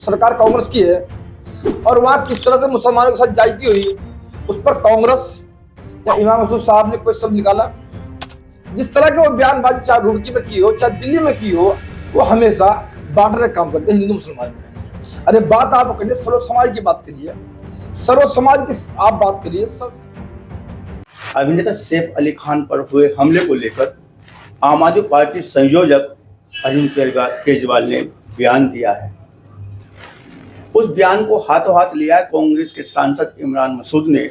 सरकार कांग्रेस की है और वहां किस तरह से मुसलमानों के साथ जायजगी हुई, उस पर कांग्रेस या इमाम मसूद साहब ने कोई शब्द निकाला? जिस तरह के वो बयानबाजी चाहे रुड़की में की हो चाहे दिल्ली में की हो, वो हमेशा बांटने का काम करते हैं हिंदू मुसलमान में। अरे बात आप करिए, सर्व समाज की बात करिए, सर्व समाज की आप बात करिए। अभिनेता सैफ अली खान पर हुए हमले को लेकर आम आदमी पार्टी संयोजक अरविंद केजरीवाल ने बयान दिया है। उस बयान को हाथों हाथ लिया है कांग्रेस के सांसद इमरान मसूद ने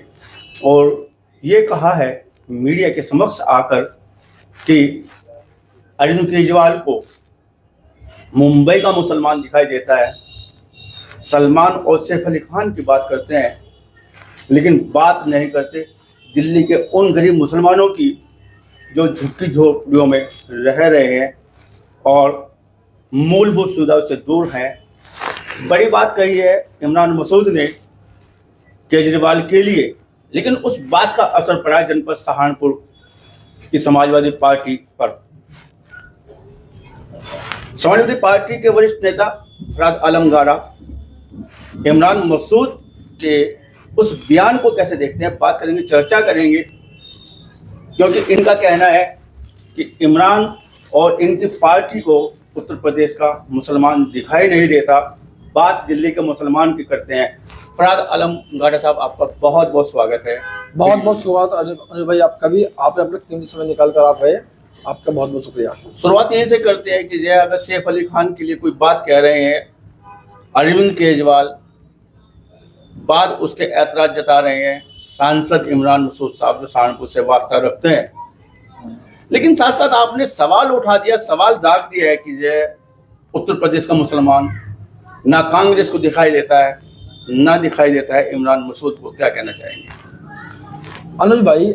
और ये कहा है मीडिया के समक्ष आकर कि अरविंद केजरीवाल को मुंबई का मुसलमान दिखाई देता है। सलमान और सैफ अली खान की बात करते हैं लेकिन बात नहीं करते दिल्ली के उन गरीब मुसलमानों की जो झुग्गी झोपड़ियों में रह रहे हैं और मूलभूत सुविधाओं से दूर हैं। बड़ी बात कही है इमरान मसूद ने केजरीवाल के लिए, लेकिन उस बात का असर पड़ा जनपद सहारनपुर की समाजवादी पार्टी पर। समाजवादी पार्टी के वरिष्ठ नेता फराद आलम गारा इमरान मसूद के उस बयान को कैसे देखते हैं, बात करेंगे, चर्चा करेंगे, क्योंकि इनका कहना है कि इमरान और इनकी पार्टी को उत्तर प्रदेश का मुसलमान दिखाई नहीं देता, बात दिल्ली के मुसलमान की करते हैं। फराद आलम गारा साहब, आपका बहुत बहुत स्वागत है। बहुत बहुत स्वागत अनिल भाई, आपका भी। आपने अपने कीमती समय निकाल कर आप है, आपका बहुत बहुत शुक्रिया। शुरुआत यहीं से करते हैं कि जय अगर सैफ अली खान के लिए कोई बात कह रहे हैं अरविंद केजरीवाल, बाद उसके ऐतराज जता रहे हैं सांसद इमरान मसूद साहब जो सहारनपुर से वास्ता रखते हैं, लेकिन साथ साथ आपने सवाल उठा दिया, सवाल दाग दिया है कि जय उत्तर प्रदेश का मुसलमान ना कांग्रेस को दिखाई देता है ना दिखाई देता है इमरान मसूद को, क्या कहना चाहेंगे? अनुज भाई,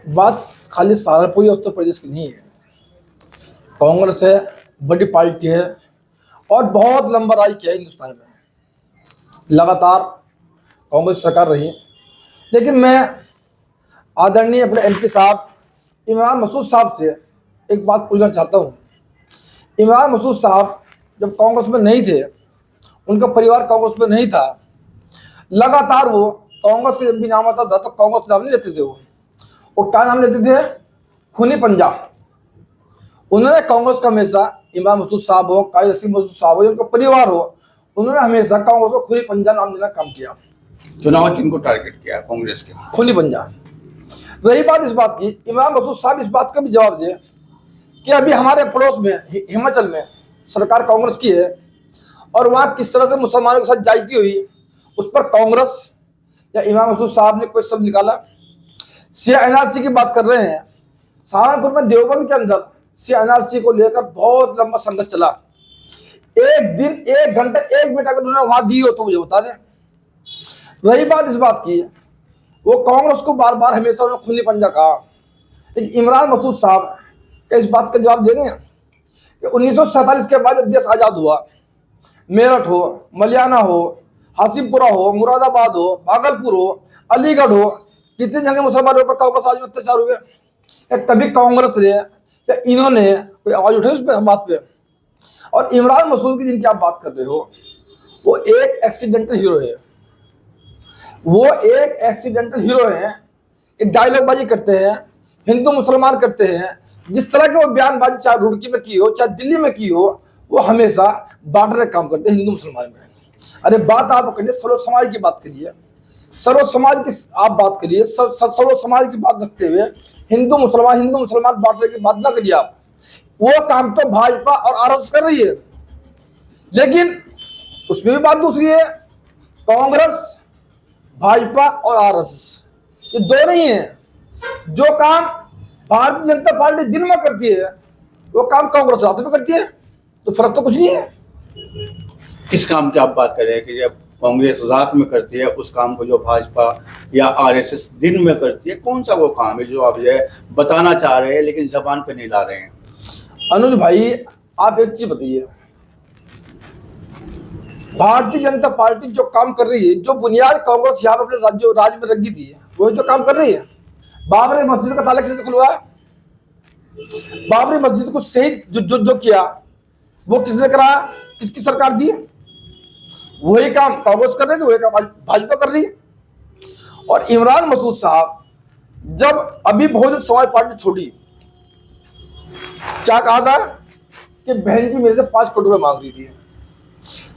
बात खाली सहारनपुर या उत्तर प्रदेश की नहीं है। कांग्रेस है, बड़ी पार्टी है और बहुत लंबा राज किया है हिंदुस्तान में, लगातार कांग्रेस सरकार रही है। लेकिन मैं आदरणीय अपने एमपी साहब इमरान मसूद साहब से एक बात पूछना चाहता हूँ। इमरान मसूद साहब जब कांग्रेस में नहीं थे, उनका परिवार कांग्रेस में नहीं था, लगातार वो कांग्रेस का जब भी नाम आता था तो कांग्रेस नाम नहीं लेते थे। वो क्या नाम लेते थे? खूनी पंजा। उन्होंने कांग्रेस का हमेशा, इमरान मसूद साहब हो, काजी रशीद मसूद साहब हो, उनका परिवार हो, उन्होंने हमेशा कांग्रेस को खूनी पंजा नाम देना काम किया। चुनाव चिन्ह को टारगेट किया कांग्रेस के, खूनी पंजा। रही बात इस बात की, इमरान मसूद साहब इस बात का भी जवाब दे कि अभी हमारे पड़ोस में हिमाचल में सरकार कांग्रेस की है और वहां किस तरह से मुसलमानों के साथ जायजगी हुई, उस पर कांग्रेस या इमरान मसूद साहब ने कोई शब्द निकाला? सीए एनआरसी की बात कर रहे हैं। सहारनपुर में देवबंद के अंदर सीए एनआरसी को लेकर बहुत लंबा संघर्ष चला। एक दिन, एक घंटे, एक मिनट अगर उन्होंने वहां दी हो तो मुझे बता दें। रही बात इस बात की, वो कांग्रेस को बार बार हमेशा उन्होंने खूनी पंजा कहा, लेकिन इमरान मसूद साहब क्या इस बात का जवाब देंगे कि 1947 के बाद जब देश आजाद हुआ, मेरठ हो, मलियाना हो, हासिमपुरा हो, मुरादाबाद हो, भागलपुर हो, अलीगढ़ हो, कितने जगह मुसलमानों पर कांग्रेस राज में अत्याचार हुए? तभी कांग्रेस ने या इन्होंने कोई आवाज उठाई उस पर बात पे? और इमरान मसूद की जिनकी आप बात कर रहे हो, वो एक एक्सीडेंटल हीरो है। वो एक एक्सीडेंटल हीरो है, एक डायलॉगबाजी करते हैं, हिंदू मुसलमान करते हैं। जिस तरह के वो बयानबाजी चाहे रुड़की में की हो चाहे दिल्ली में की हो, वो हमेशा बांटने का काम करते हैं हिंदू मुसलमान में। अरे बात आप करिए, सर्व समाज की बात करिए, सर्व समाज की आप बात करिए, सर्व समाज की बात रखते हुए हिंदू मुसलमान बांटने की बात ना करिए आप। वो काम तो भाजपा और आरएसएस कर रही है, लेकिन उसमें भी बात दूसरी है। कांग्रेस, भाजपा और आरएसएस ये दो नहीं है। जो काम भारतीय जनता पार्टी दिन में करती है वो काम कांग्रेस रात में करती है, तो फर्क तो कुछ नहीं है। किस काम की आप बात कर रहे हैं कि जब कांग्रेस रात में करती है उस काम को जो भाजपा या आरएसएस दिन में करती है? कौन सा वो काम है जो आप ये बताना चाह रहे हैं लेकिन जबान पे नहीं ला रहे हैं? अनुज भाई, आप एक चीज बताइए, भारतीय जनता पार्टी जो काम कर रही है, जो बुनियाद कांग्रेस यहाँ अपने राज्य में रखी थी, वही तो काम कर रही है। बाबरी मस्जिद का ताला किसने खुलवाया? बाबरी मस्जिद को शहीद जो किया वो किसने कराया? किसकी सरकार दी? वही काम कांग्रेस कर रही थी, वही काम भाजपा कर रही है। और इमरान मसूद साहब जब अभी बहुजन समाज पार्टी छोड़ी, क्या कहा था कि बहन जी मेरे से 5 करोड़ रुपए मांग रही थी।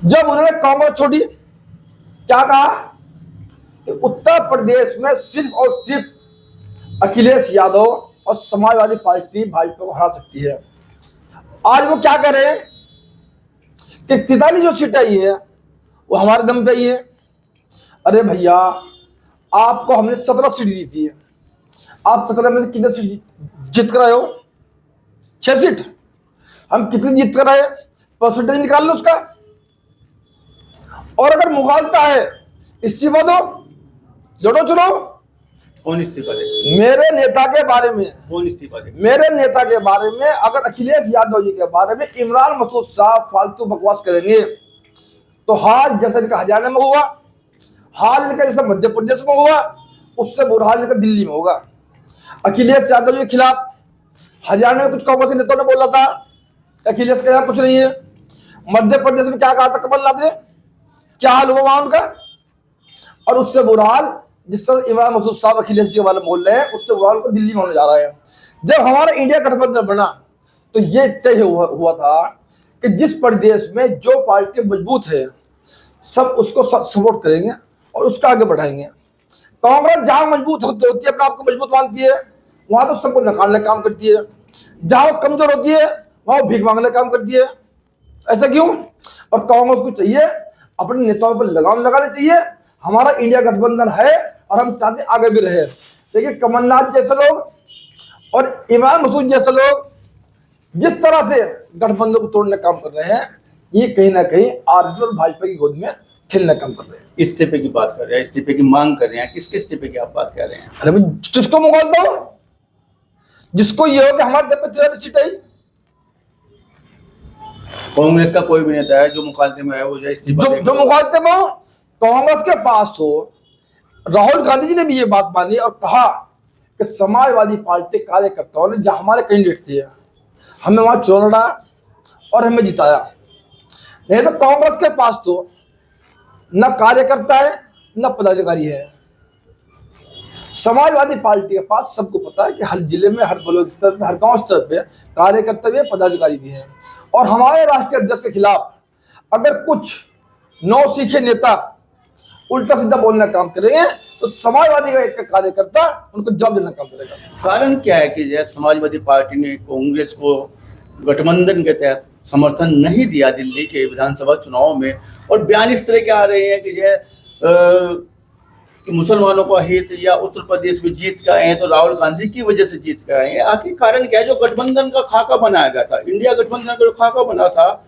जब उन्होंने कांग्रेस छोड़ी, क्या कहा कि उत्तर प्रदेश में सिर्फ और सिर्फ अखिलेश यादव और समाजवादी पार्टी भाजपा को हरा सकती है। आज वो क्या कह रहे हैं कि 43 जो सीट आई है वो हमारे दम पे ही है। अरे भैया, आपको हमने 17 सीट दी थी, आप 17 में से कितने सीट जीत कर आए हो? 6 सीट। हम कितनी जीत कर आए, परसेंटेज निकाल लो उसका। और अगर मुगालता है, इस्तीफा दो, लड़ो चलो। कौन इस्तीफा दे? मेरे नेता के बारे में, कौन इस्तीफा दे? मेरे नेता के बारे में, अगर अखिलेश यादव जी के बारे में इमरान मसूद साहब फालतू बकवास करेंगे तो हाल जैसा इनका हरियाणा में हुआ, हाल इनका जैसा मध्य प्रदेश में हुआ, उससे बुरा हाल इनका दिल्ली में होगा। अखिलेश यादव जी के खिलाफ हरियाणा में कुछ कांग्रेस नेताओं ने बोला था, अखिलेश के यहाँ कुछ नहीं है। मध्य प्रदेश में क्या कहा था कमलनाथ ने, क्या हाल हुआ वहां उनका? और उससे बुरा हाल जिस तरह इमरान मसूद साहब अखिलेश जी के बारे में बोल रहे हैं, उससे बुरा हाल को दिल्ली में होने जा रहा है। जब हमारा इंडिया गठबंधन बना तो ये तय हुआ था कि जिस प्रदेश में जो पार्टी मजबूत है सब उसको सपोर्ट करेंगे और उसका आगे बढ़ाएंगे। कांग्रेस जहां मजबूत होती है, अपने आप को मजबूत मानती है, वहां तो सबको नकारने का काम करती है। जहां वो कमजोर होती है वहां वो भीख मांगने का काम करती है। ऐसा क्यों? और कांग्रेस को चाहिए अपने नेताओं पर लगाम लगाने चाहिए। हमारा इंडिया गठबंधन है और हम चाहते आगे भी रहे, लेकिन कमलनाथ जैसे लोग और इमरान मसूद जैसे लोग जिस तरह से गठबंधन को तोड़ने का काम कर रहे हैं, ये कहीं ना कहीं आरएसएस और भाजपा की गोद में खेलने का काम कर रहे हैं। इस्तीफे की बात कर रहे हैं, इस्तीफे की मांग कर रहे हैं, किसके इस्तीफे की आप बात कर रहे हैं? अरे भाई, जिसको मुगालता हो, जिसको ये हो कि हमारे दम पे 13 सीट आई। कांग्रेस का कोई भी नेता है जो मुखालते में है वो जो इस्तीफा जो मुखालते में हो, कांग्रेस के पास हो। राहुल गांधी जी ने भी ये बात मानी और कहा कि समाजवादी पार्टी कार्यकर्ताओं ने जहां हमारे कैंडिडेट थे, हमें वहां चुनाव लड़ा और हमें जिताया। नहीं तो कांग्रेस के पास तो न कार्यकर्ता है न पदाधिकारी है। समाजवादी पार्टी के पास सबको पता है कि हर जिले में, हर ब्लॉक स्तर पे, हर गांव स्तर पे कार्यकर्ता भी है, पदाधिकारी भी है। और हमारे राष्ट्रीय अध्यक्ष के खिलाफ अगर कुछ नौसीखे नेता उल्टा सीधा बोलने का काम करेंगे तो समाजवादी का एक कार्यकर्ता उनको जवाब देने का काम करेगा। कारण क्या है कि जो समाजवादी पार्टी ने कांग्रेस को गठबंधन के तहत समर्थन नहीं दिया दिल्ली के विधानसभा चुनाव में, और बयान इस तरह के आ रहे हैं कि जो मुसलमानों का हित या उत्तर प्रदेश में जीत का है तो राहुल गांधी की वजह से जीत का है। आखिर कारण क्या है? जो गठबंधन का खाका बनाया गया था, इंडिया गठबंधन का जो खाका बना था,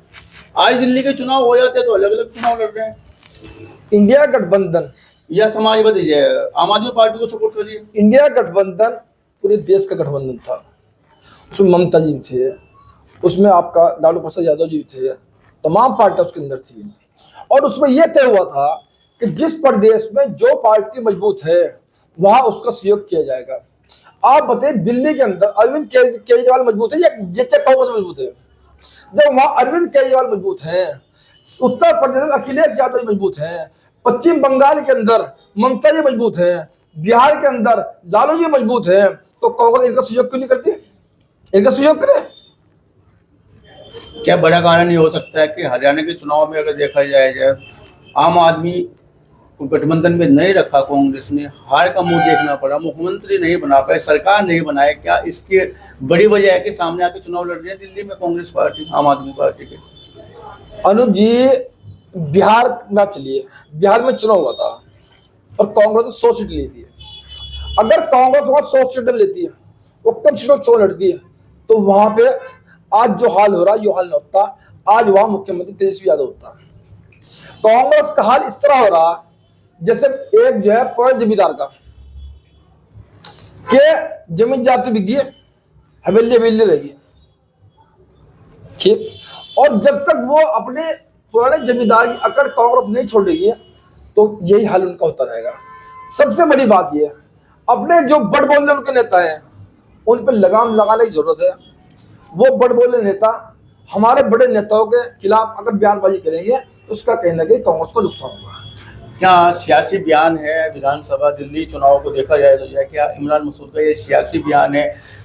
आज दिल्ली के चुनाव हो जाते तो अलग अलग चुनाव लड़ रहे हैं। इंडिया गठबंधन या समाजवादी आम आदमी पार्टी को सपोर्ट करिए। इंडिया गठबंधन पूरे देश का गठबंधन था। उसमें ममता जी थे, उसमें आपका लालू प्रसाद यादव जी थे, तमाम पार्टियां उसके अंदर थी। और उसमें यह तय हुआ था कि जिस प्रदेश में जो पार्टी मजबूत है वहां उसका सहयोग किया जाएगा। आप बताइए, दिल्ली के अंदर अरविंद केजरीवाल मजबूत है या जेके कांग्रेस मजबूत है? जब वहां अरविंद केजरीवाल मजबूत हैं, उत्तर प्रदेश में अखिलेश यादव मजबूत हैं, पश्चिम बंगाल के अंदर ममता जी मजबूत हैं, बिहार के अंदर लालू जी मजबूत हैं, तो कांग्रेस इनका सहयोग क्यों नहीं करती? इनका सहयोग करे। क्या बड़ा कारण ये हो सकता है कि हरियाणा के चुनाव में अगर देखा जाए आम आदमी को गठबंधन में नहीं रखा, कांग्रेस ने हार का मुंह देखना पड़ा, मुख्यमंत्री नहीं बना पाए, सरकार नहीं बनाए। क्या इसकी बड़ी वजह है कि सामने आके चुनाव लड़ रही है दिल्ली में कांग्रेस पार्टी, आम आदमी पार्टी के? अनुज जी, बिहार में आप चलिए, बिहार में चुनाव हुआ था और कांग्रेस ने 100 सीट लेती है। अगर कांग्रेस वहां 100 सीटें लेती है, वो कम सीटों 100 लड़ती है, तो वहां पे आज जो हाल हो रहा है, यो हाल नहीं होता। आज वहां मुख्यमंत्री तेजस्वी यादव होता। कांग्रेस का हाल इस तरह हो रहा जैसे एक जो है पुराने जमींदार का, कि जमीन जाती बिकी है, हवेली हवेली रहेगी, ठीक। और जब तक वो अपने पुराने जमींदार की अकड़ कांग्रेस नहीं छोड़ेगी तो यही हाल उनका होता रहेगा। सबसे बड़ी बात यह, अपने जो बड़ बोलने उनके नेता हैं उन पर लगाम लगाने की जरूरत है। वो बड़ बोलने नेता हमारे बड़े नेताओं के खिलाफ अगर बयानबाजी करेंगे उसका कहीं ना कहीं कांग्रेस को नुकसान हुआ। क्या सियासी बयान है विधानसभा दिल्ली चुनाव को देखा जाए तो क्या इमरान मसूद का ये सियासी बयान है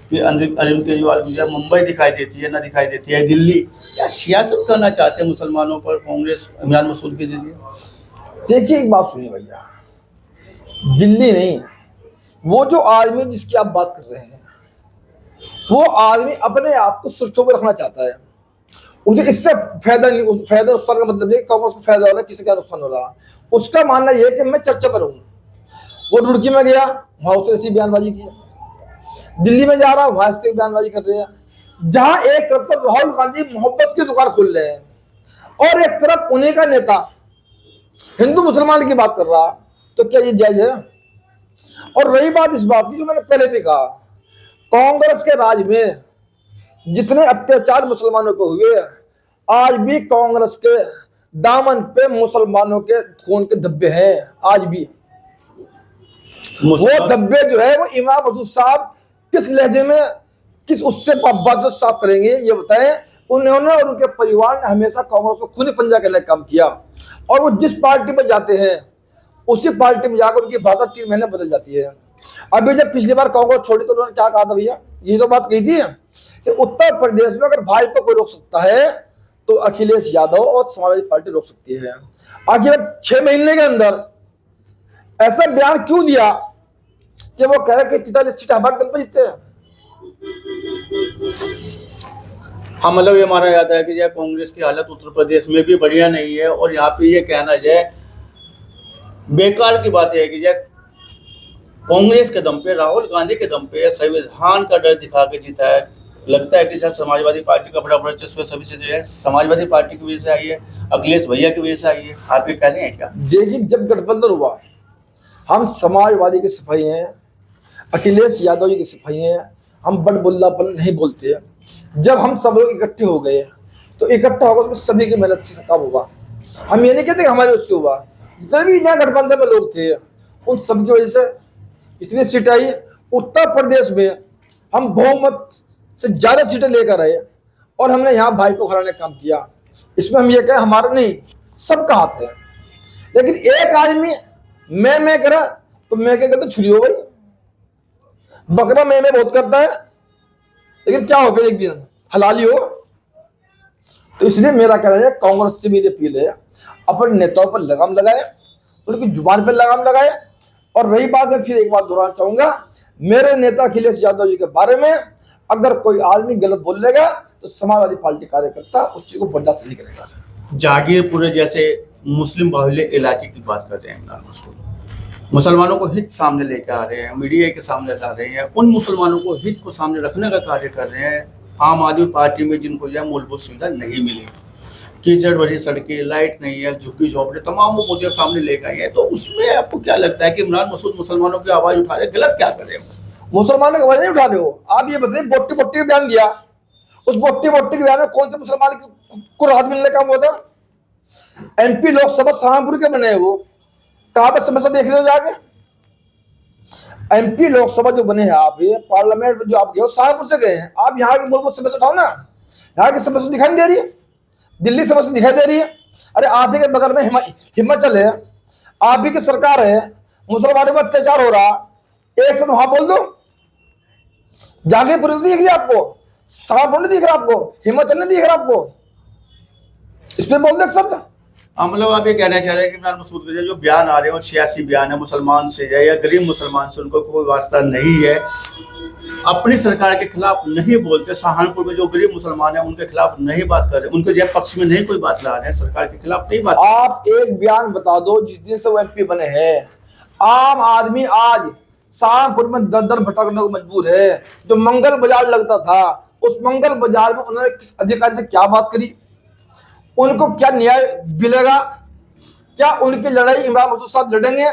कि अरविंद केजरीवाल मुझे मुंबई दिखाई देती है, ना दिखाई देती है दिल्ली, क्या सियासत करना चाहते हैं मुसलमानों पर कांग्रेस इमरान मसूद के जरिए? देखिए एक बात सुनिए भैया, दिल्ली नहीं, वो जो आदमी जिसकी आप बात कर रहे हैं वो आदमी अपने आप को सुर्खियों में रखना चाहता है, उसे इससे फायदा नहीं, फायदा नुकसान का मतलब नहीं कांग्रेस को फायदा हो रहा है, किसी का नुकसान हो रहा। उसका मानना यह है कि मैं चर्चा पर हूं। वो रुड़की में गया, वहां उसने ऐसी बयानबाजी की, दिल्ली में जा रहा वहां से बयानबाजी कर रहे हैं। जहां एक तरफ तो राहुल गांधी मोहब्बत की दुकान खोल रहे हैं और एक तरफ उन्हीं का नेता हिंदू मुसलमान की बात कर रहा, तो क्या ये जायज है? और रही बात इस बात की जो मैंने पहले भी कहा, कांग्रेस के राज में जितने अत्याचार मुसलमानों को हुए, आज भी कांग्रेस के दामन पे मुसलमानों के खून के धब्बे हैं। आज भी वो धब्बे जो है वो इमाम मसूद साहब किस लहजे में, किस उससे बात साफ करेंगे ये बताएं। उन्होंने और उनके परिवार ने हमेशा कांग्रेस को खूनी पंजा करने का काम किया, और वो जिस पार्टी में जाते हैं उसी पार्टी में जाकर उनकी भाषा 3 महीने बदल जाती है। अभी जब पिछली बार कांग्रेस छोड़ी तो उन्होंने क्या कहा था भैया, ये तो बात कही थी कि उत्तर प्रदेश में अगर भाजपा को रोक सकता है तो अखिलेश यादव और समाजवादी पार्टी रोक सकती है। आखिर 6 महीने के अंदर ऐसा बयान क्यों दिया कि वो कह रहे कि 43 सीट हमारे दम पर जीतते हैं? हाँ, मतलब ये माना जाता है कि यह कांग्रेस की हालत उत्तर प्रदेश में भी बढ़िया नहीं है, और यहाँ पे ये कहना जाए बेकार की बात है कि यह कांग्रेस के दम पे, राहुल गांधी के दम पे संविधान का डर दिखा के जीता है। लगता है कि शायद समाजवादी पार्टी का बड़ा वर्चस्व सभी से जो है समाजवादी पार्टी की वजह से आई है, अखिलेश भैया की वजह से आई है। आप ये कह रहे हैं क्या? देखिए जब गठबंधन हुआ, हम समाजवादी के सिपाही हैं, अखिलेश यादव जी के सिपाही हैं, हम बड़बुल्लापन नहीं बोलते। जब हम सब लोग इकट्ठे हो गए तो इकट्ठा होगा तो सभी की मेहनत से काम हुआ। हम ये नहीं कहते कि हमारे उससे हुआ, जितने भी नया गठबंधन में लोग थे उन सब की वजह से इतनी सीट आई। उत्तर प्रदेश में हम बहुमत से ज्यादा सीटें लेकर आए और हमने यहाँ भाई को हराने का काम किया। इसमें हम ये कहें हमारा नहीं, सबका हाथ है। लेकिन एक आदमी मैं करा तो मैं क्या कहता छुरी हो गई, बकरा मैं बहुत करता है, लेकिन क्या हो गया एक दिन हलाली हो। तो इसलिए मेरा कहना है कांग्रेस से मेरी अपील है, अपने नेताओं पर लगाम लगाए, उनकी जुबान पर लगाम लगाए। और रही बात, मैं फिर एक बात दोहराना चाहूंगा, मेरे नेता अखिलेश यादव जी के बारे में अगर कोई आदमी गलत बोलेगा तो समाजवादी पार्टी कार्यकर्ता उस चीज को बर्दाश्त नहीं करेगा। जागीरपुर जैसे मुस्लिम बाहुल्य इलाके की बात कर रहे हैं इमरान मसूद, मुसलमानों को हित सामने लेकर आ रहे हैं, मीडिया के सामने ला रहे हैं, उन मुसलमानों को हित को सामने रखने का कार्य कर रहे हैं। आम आदमी पार्टी में जिनको जो है मूलभूत सुविधा नहीं मिली, कीचड़ भरी सड़कें, लाइट नहीं है, झुग्गी झोपड़े, तमाम वो मुद्दे सामने लेकर आई है। तो उसमें आपको क्या लगता है कि इमरान मसूद मुसलमानों की आवाज उठा रहे, गलत क्या कर रहे हैं? मुसलमानों की आवाज नहीं उठा रहे हो आप। ये बताइए बोट्टी बोट्टी का बयान दिया, उस बोट्टी बोट्टी के बयान में कौन से मुसलमान को राहत मिलने का हुआ था? एमपी लोकसभा सहारनपुर के बने हैं, वो कहां पर समस्या देख रहे हो जाके? एमपी लोकसभा जो बने हैं आप, ये पार्लियामेंट में जो आप गए हो सहारनपुर से गए हैं आप। यहाँ की मूलभूत समस्या उठाओ ना, यहाँ की समस्या दिखाई नहीं दे रही है, दिल्ली समस्या दिखाई दे रही है। अरे आप ही के बगल में हिमाचल है, आप ही की सरकार है, मुसलमानों पर अत्याचार हो रहा, एक से वहां बोल दो। जागीरपुर नहीं दिख रही आपको, सहारनपुर नहीं दिख रहा आपको, हिमाचल नहीं दिख रहा आपको, इस पे बोल दो शब्द। मतलब आप ये कहना चाह रहे हैं कि इमरान मसूद के जो बयान आ रहे हैं वो सियासी बयान है, मुसलमान से है या गरीब मुसलमान से उनको कोई वास्ता नहीं है, अपनी सरकार के खिलाफ नहीं बोलते। सहारनपुर में जो गरीब मुसलमान है उनके खिलाफ नहीं बात कर रहे, उनके जो पक्ष में नहीं कोई बात ला रहे हैं, सरकार के खिलाफ नहीं बात। आप एक बयान बता दो जिस दिन से वो एमपी बने हैं, आम आदमी आज सहारनपुर में दर दर भटकने को मजबूर है। जो मंगल बाजार लगता था, उस मंगल बाजार में उन्होंने किस अधिकारी से क्या बात करी? उनको क्या न्याय मिलेगा? क्या उनकी लड़ाई इमरान मसूद साहब लड़ेंगे?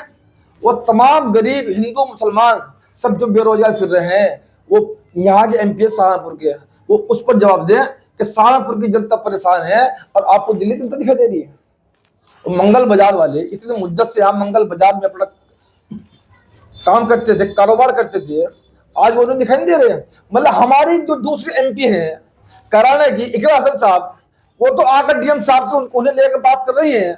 वो तमाम गरीब हिंदू मुसलमान सब जो बेरोजगार फिर रहे हैं, वो यहाँ के एमपी सहारनपुर के, वो उस पर जवाब दें कि सहारनपुर की जनता परेशान है और आपको दिल्ली जनता दिखाई दे रही है। तो मंगल बाजार वाले इतने मुद्दत से यहाँ मंगल बाजार में अपना काम करते थे, कारोबार करते थे, आज वो दिखाई नहीं दे रहे हैं। मतलब हमारी जो दूसरी एमपी है कराने की, इकरा हसन साहब, वो तो आकर डीएम साहब से उन्हें लेकर बात कर रही है,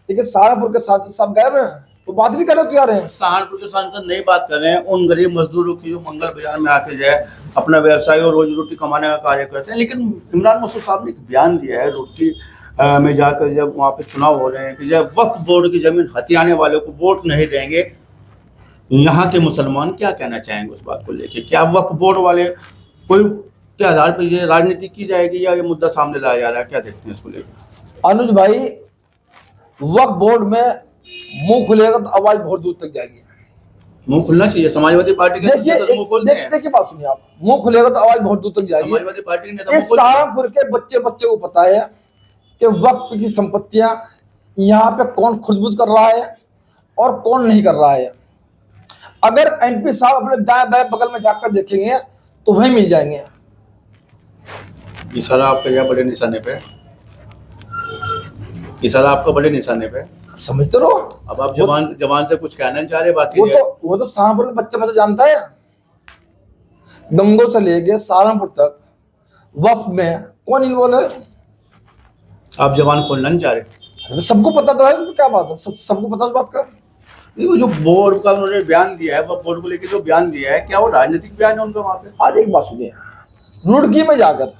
लेकिन सहारनपुर के साथ सब गायब हैं, वो बात नहीं करने को तैयार हैं। सहारनपुर के सांसद नहीं बात कर रहे हैं उन गरीब मजदूरों की जो मंगल बाजार में आके जो है अपना व्यवसाय और रोजी रोटी कमाने का कार्य करते हैं। लेकिन इमरान मसूद साहब ने एक बयान दिया है रोटी में जाकर, जब वहाँ पे चुनाव हो रहे हैं, कि जब वक्फ बोर्ड की जमीन हथियाने वालों को वोट नहीं देंगे यहाँ के मुसलमान, क्या कहना चाहेंगे उस बात को लेके? क्या वक्फ बोर्ड वाले कोई के आधार पर ये राजनीति की जाएगी या ये मुद्दा सामने लाया जा रहा है, क्या देखते हैं इसको लेकर? अनुज भाई, वक्फ बोर्ड में मुंह खुलेगा तो आवाज बहुत दूर तक जाएगी। मुंह खुलना चाहिए, समाजवादी पार्टी के नेता मुंह खोलते हैं। देखिए बात सुनिए आप, मुंह खुलेगा तो आवाज बहुत दूर तक जाएगी। समाजवादी पार्टी के नेता इस सहारनपुर के बच्चे को पता है कि वक्फ की संपत्तियां यहाँ पे कौन खुदबुद कर रहा है और कौन नहीं कर रहा है। अगर एमपी साहब अपने दाएं बाएं बगल में जाकर देखेंगे तो वही मिल जाएंगे। इशारा आपका क्या बड़े निशाने पे? इशारा आपका बड़े निशाने पे, समझते रहो। अब आप जवान से कुछ कहना चाह रहे? बाकी वो तो सहारनपुर के बच्चे जानता है। गंगो से लेके सहारनपुर तक वक्फ में कौन इन्वॉल्व है? आप जवान खोलना नहीं चाह रहे? सबको पता तो है, उसमें क्या बात है, सबको पता उस बात का। वो जो बोर्ड का उन्होंने बयान दिया है, वो बोर्ड को लेकर जो बयान दिया है, क्या वो राजनीतिक बयान है उनका वहां पे? आज एक बात सुनिए, रुड़की में जाकर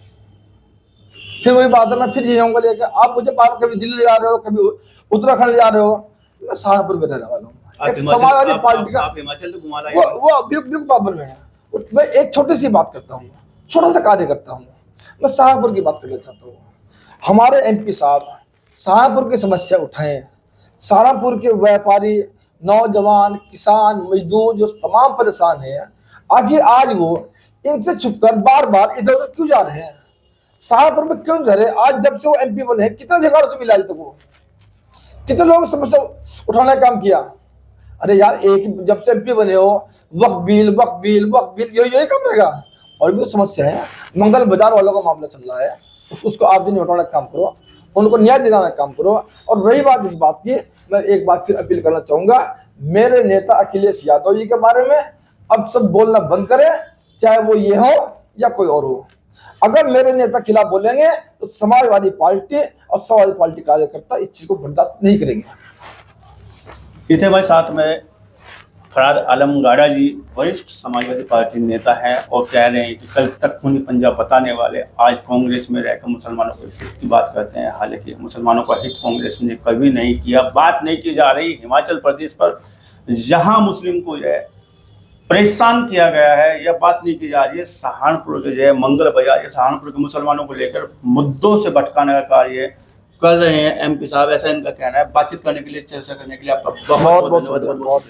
फिर वही बात है, मैं फिर ये जाऊंगा लेकर, आप मुझे बार कभी दिल्ली ले जा रहे हो, कभी उत्तराखंड ले जा रहे हो, मैं सहारनपुर में रहने वाला हूँ। एक समाजवादी पार्टी का हिमाचल तो घुमा वो बिल्कुल बराबर में है। मैं एक छोटी सी बात करता हूँ, छोटा सा कार्य करता हूँ, मैं सहारनपुर की बात करना चाहता हूँ। हमारे एमपी साहब सहारनपुर की समस्या उठाएं। सहारनपुर के व्यापारी, नौजवान, किसान, मजदूर जो तमाम परेशान हैं, आखिर आज वो इनसे छुपकर बार बार इधर उधर क्यों जा रहे हैं? सहारनपुर में क्यों जा रहे हैं? आज जब से वो एमपी बने हैं, कितने अधिकारों से मिला आज तक वो? कितने लोगों की समस्या उठाने का काम किया? अरे यार, एक जब से एमपी बने हो, वक्फ बिल यही काम रहेगा। और भी समस्या है, मंगल बाजार वालों का मामला चल रहा है, उसको आप दिन उठाने का काम करो, उनको न्याय दिलाने का काम करो। और रही बात इस बात की, मैं एक बात फिर अपील करना चाहूंगा मेरे नेता अखिलेश यादव जी के बारे में, अब सब बोलना बंद करें, चाहे वो ये हो या कोई और हो। अगर मेरे नेता खिलाफ बोलेंगे तो समाजवादी पार्टी और समाजवादी पार्टी कार्यकर्ता इस चीज को बर्दाश्त नहीं करेंगे। इतने भाई साथ में फराद आलम गाड़ा जी वरिष्ठ समाजवादी पार्टी नेता हैं और कह रहे हैं कि कल तक खूनी पंजा बताने वाले आज कांग्रेस में रहकर मुसलमानों के हित की बात करते हैं। हालांकि मुसलमानों का हित कांग्रेस ने कभी नहीं किया। बात नहीं की जा रही हिमाचल प्रदेश पर, जहां मुस्लिम को जो है परेशान किया गया है, यह बात नहीं की जा रही है। सहारनपुर के जो है मंगल बाजार या सहारनपुर के मुसलमानों को लेकर मुद्दों से भटकाने का कार्य कर रहे हैं एमपी साहब, ऐसा इनका कहना है। बातचीत करने के लिए, चर्चा करने के लिए आपका बहुत बहुत धन्यवाद।